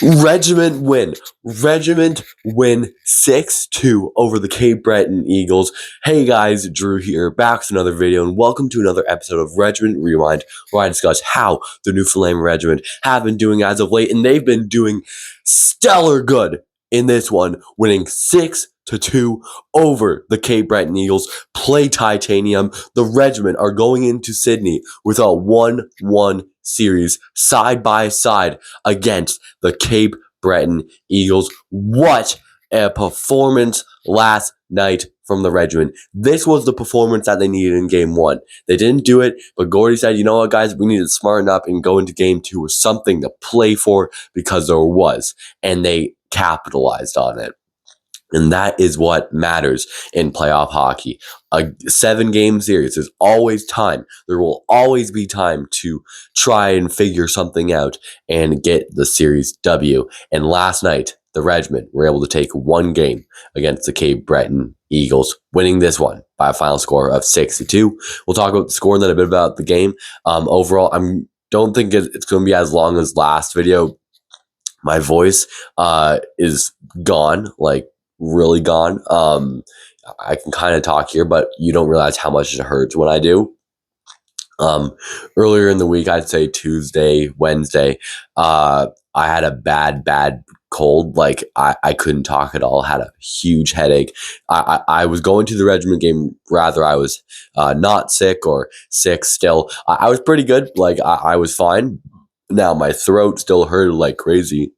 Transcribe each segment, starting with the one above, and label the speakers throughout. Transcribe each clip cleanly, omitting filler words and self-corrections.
Speaker 1: Regiment win. Regiment win 6-2 over the Cape Breton Eagles. Hey guys, Drew here, back with another video, and welcome to another episode of Regiment Rewind, where I discuss how the Newfoundland Regiment have been doing as of late, and they've been doing stellar good in this one, winning 6-2 over the Cape Breton Eagles. Play titanium. The Regiment are going into Sydney with a 1-1 series side by side against the Cape Breton Eagles. What a performance last night from the Regiment. This was the performance that they needed in game one. They didn't do it, but Gordy said, you know what, guys, we need to smarten up and go into game two with something to play for, because there was, and they capitalized on it. And that is what matters in playoff hockey. A 7-game series, there's always time. There will always be time to try and figure something out and get the series W. And last night, the Regiment were able to take one game against the Cape Breton Eagles, winning this one by a final score of 6-2. We'll talk about the score and then a bit about the game. Overall, I don't think it's going to be as long as last video. My voice is gone, like really gone. I can kind of talk here, but you don't realize how much it hurts when I do. Earlier in the week, I'd say Tuesday, Wednesday, I had a bad cold. Like I couldn't talk at all. Had a huge headache. I was going to the Regiment game. Rather, I was not sick or sick still. I was pretty good. Like I was fine. Now my throat still hurt like crazy,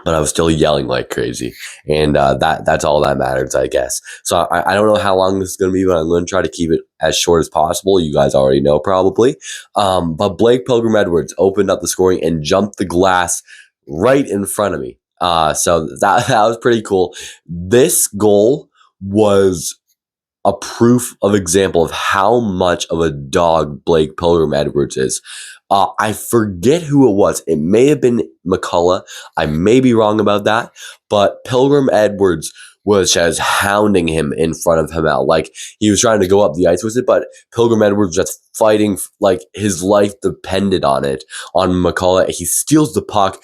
Speaker 1: but I was still yelling like crazy, and that's all that matters, I guess. So I don't know how long this is going to be, but I'm going to try to keep it as short as possible. You guys already know probably. But Blake Pilgrim-Edwards opened up the scoring and jumped the glass right in front of me. So that was pretty cool. This goal was a proof of example of how much of a dog Blake Pilgrim-Edwards is. I forget who it was. It may have been McCullough. I may be wrong about that, but Pilgrim-Edwards was just hounding him in front of him out. Like he was trying to go up the ice with it, but Pilgrim-Edwards just fighting like his life depended on it, on McCullough. He steals the puck.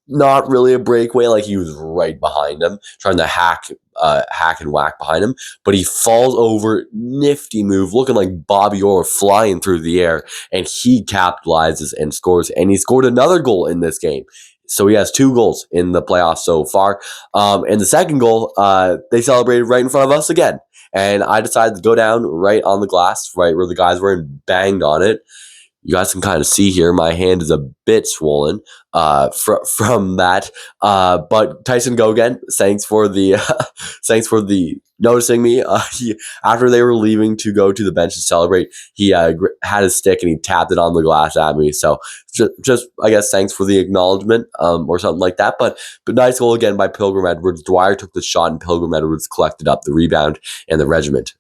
Speaker 1: Not really a breakaway, like he was right behind him, trying to hack and whack behind him, but he falls over, nifty move, looking like Bobby Orr flying through the air, and he capitalizes and scores, and he scored another goal in this game. So he has 2 goals in the playoffs so far. And the second goal, they celebrated right in front of us again, and I decided to go down right on the glass, right where the guys were, and banged on it. You guys can kind of see here, my hand is a bit swollen from that. But Tyson Gogan, thanks for the noticing me. After they were leaving to go to the bench to celebrate, he had his stick and he tapped it on the glass at me. So just I guess thanks for the acknowledgement or something like that. But nice goal again by Pilgrim-Edwards. Dwyer took the shot and Pilgrim-Edwards collected up the rebound, and the Regiment.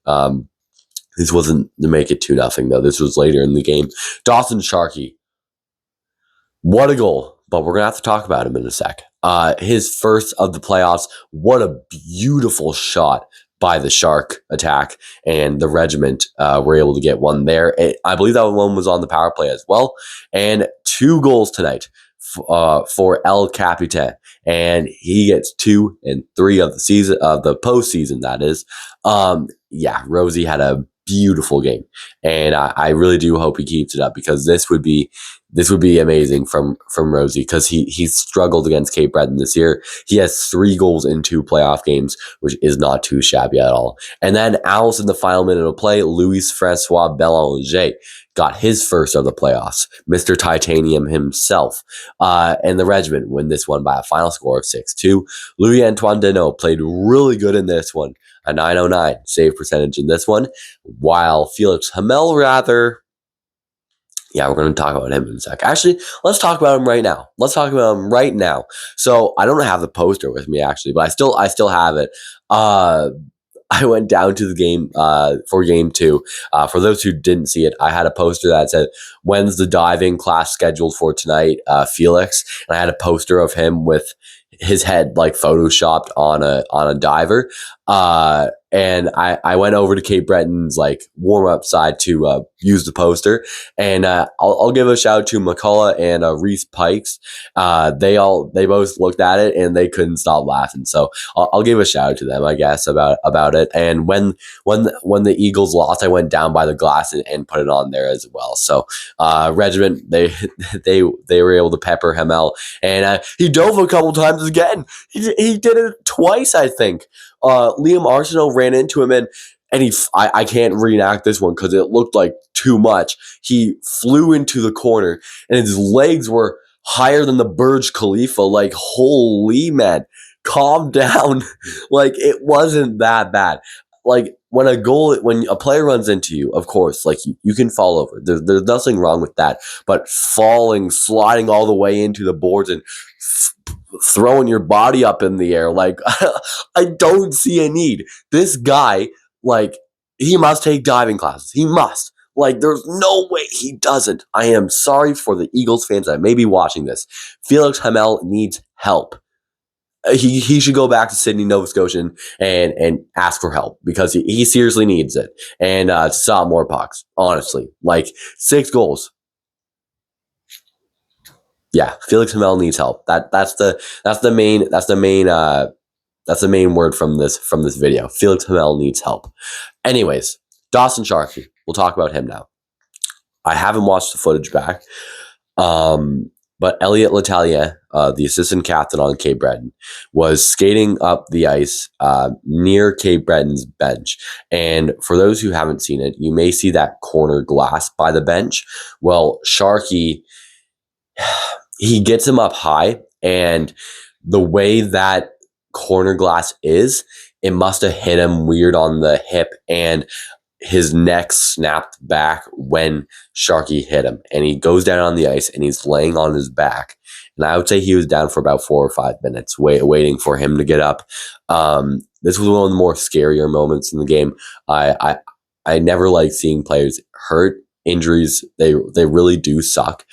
Speaker 1: This wasn't to make it 2-0 though. This was later in the game. Dawson Sharkey. What a goal. But we're going to have to talk about him in a sec. His first of the playoffs. What a beautiful shot by the Shark attack. And the Regiment were able to get one there. I believe that one was on the power play as well. And 2 goals tonight for El Capitan. And he gets 2 and 3 of the season, of the postseason, that is. Yeah, Rosie had a beautiful game, and I really do hope he keeps it up, because this would be amazing from Rosie, because he struggled against Cape Breton this year. He has 3 goals in 2 playoff games, which is not too shabby at all. And then Owls in the final minute of play, Louis Francois Belanger got his first of the playoffs, Mr. Titanium himself. And the Regiment win this one by a final score of 6-2. Louis-Antoine Deneau played really good in this one, a .909 save percentage in this one, while Felix Hamel yeah, we're going to talk about him in a sec. Actually, let's talk about him right now. So I don't have the poster with me, actually, but I still have it. I went down to the game for game 2. For those who didn't see it, I had a poster that said, "When's the diving class scheduled for tonight, Felix?" And I had a poster of him with his head like photoshopped on a diver. And I went over to Cape Breton's like warm up side to use the poster, and I'll give a shout out to McCullough and Reese Pikes. They both looked at it and they couldn't stop laughing. So I'll give a shout out to them, I guess, about it. And when the Eagles lost, I went down by the glass and put it on there as well. So Regiment, they were able to pepper him out, and he dove a couple times again. He did it twice, I think. Liam Arsenault ran into him, and I can't reenact this one because it looked like too much. He flew into the corner, and his legs were higher than the Burj Khalifa. Like, holy man, calm down. Like, it wasn't that bad. Like, when a player runs into you, of course, like you can fall over. There's nothing wrong with that. But falling, sliding all the way into the boards and throwing your body up in the air, like I don't see a need. This guy, like, he must take diving classes. He must. Like, there's no way he doesn't. I am sorry for the Eagles fans that may be watching this. Felix Hamel needs help. He should go back to Sydney, Nova Scotia, and ask for help because he seriously needs it. And stop more pucks, honestly. Like, 6 goals. Yeah, Felix Hamel needs help. That's the main word from this video. Felix Hamel needs help. Anyways, Dawson Sharkey. We'll talk about him now. I haven't watched the footage back. But Elliot Letellier, the assistant captain on Cape Breton, was skating up the ice near Cape Breton's bench. And for those who haven't seen it, you may see that corner glass by the bench. Well, Sharkey, he gets him up high, and the way that corner glass is, it must have hit him weird on the hip, and his neck snapped back when Sharkey hit him, and he goes down on the ice and he's laying on his back. And I would say he was down for about 4 or 5 minutes, waiting for him to get up. This was one of the more scarier moments in the game. I never like seeing players hurt. Injuries, they really do suck.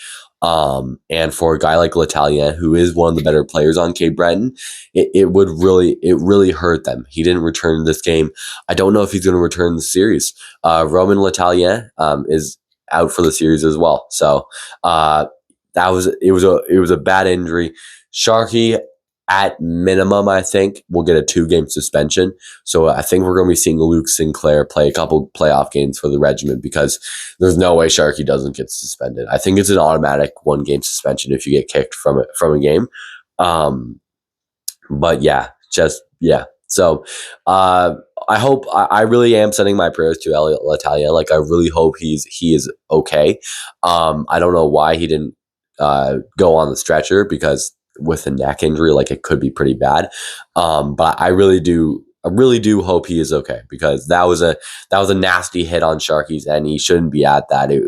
Speaker 1: And for a guy like Letellier, who is one of the better players on Cape Breton, it really hurt them. He didn't return this game. I don't know if he's going to return the series. Roman Letellier is out for the series as well. So it was a bad injury. Sharkey, at minimum, I think, will get a 2-game suspension. So I think we're going to be seeing Luke Sinclair play a couple playoff games for the Regiment because there's no way Sharkey doesn't get suspended. I think it's an automatic 1-game suspension if you get kicked from a game. But yeah. So I really am sending my prayers to Elliot Letellier. Like, I really hope he is okay. I don't know why he didn't go on the stretcher because with a neck injury, like, it could be pretty bad. But I really do hope he is okay because that was a nasty hit on Sharky's end. He shouldn't be at that. It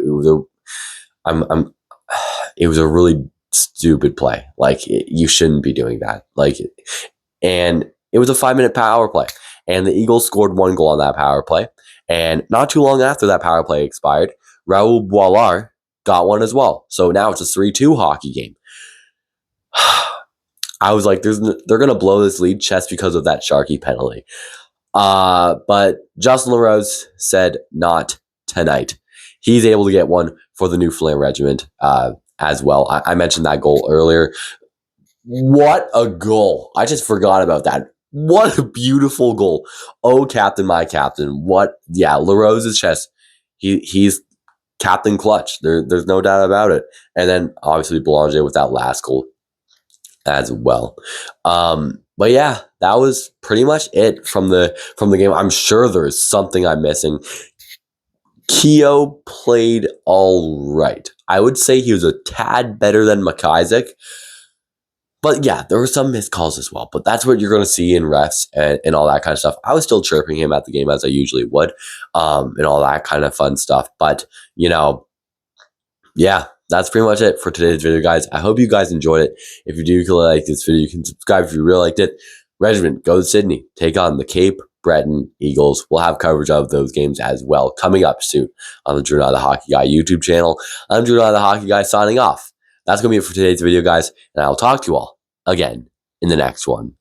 Speaker 1: was a really stupid play. Like, you shouldn't be doing that. Like, and it was a 5-minute power play, and the Eagles scored 1 goal on that power play. And not too long after that power play expired, Raoul Boilard got one as well. So now it's a 3-2 hockey game. I was like, they're going to blow this lead just because of that Sharkey penalty. But Justin LaRose said not tonight. He's able to get one for the Newfoundland Regiment as well. I mentioned that goal earlier. What a goal. I just forgot about that. What a beautiful goal. Oh, captain, my captain. LaRose is just, he's captain clutch. There's no doubt about it. And then obviously Boulanger with that last goal as well. But yeah, that was pretty much it from the game. I'm sure there's something I'm missing. Keogh played all right. I would say he was a tad better than McIsaac. But yeah, there were some missed calls as well. But that's what you're going to see in refs and all that kind of stuff. I was still chirping him at the game as I usually would, and all that kind of fun stuff. But, yeah, that's pretty much it for today's video, guys. I hope you guys enjoyed it. If you do like this video, you can subscribe if you really liked it. Regiment, go to Sydney. Take on the Cape Breton Eagles. We'll have coverage of those games as well coming up soon on the Drew and I, the Hockey Guy YouTube channel. I'm Drew and I, the Hockey Guy, signing off. That's going to be it for today's video, guys, and I'll talk to you all again in the next one.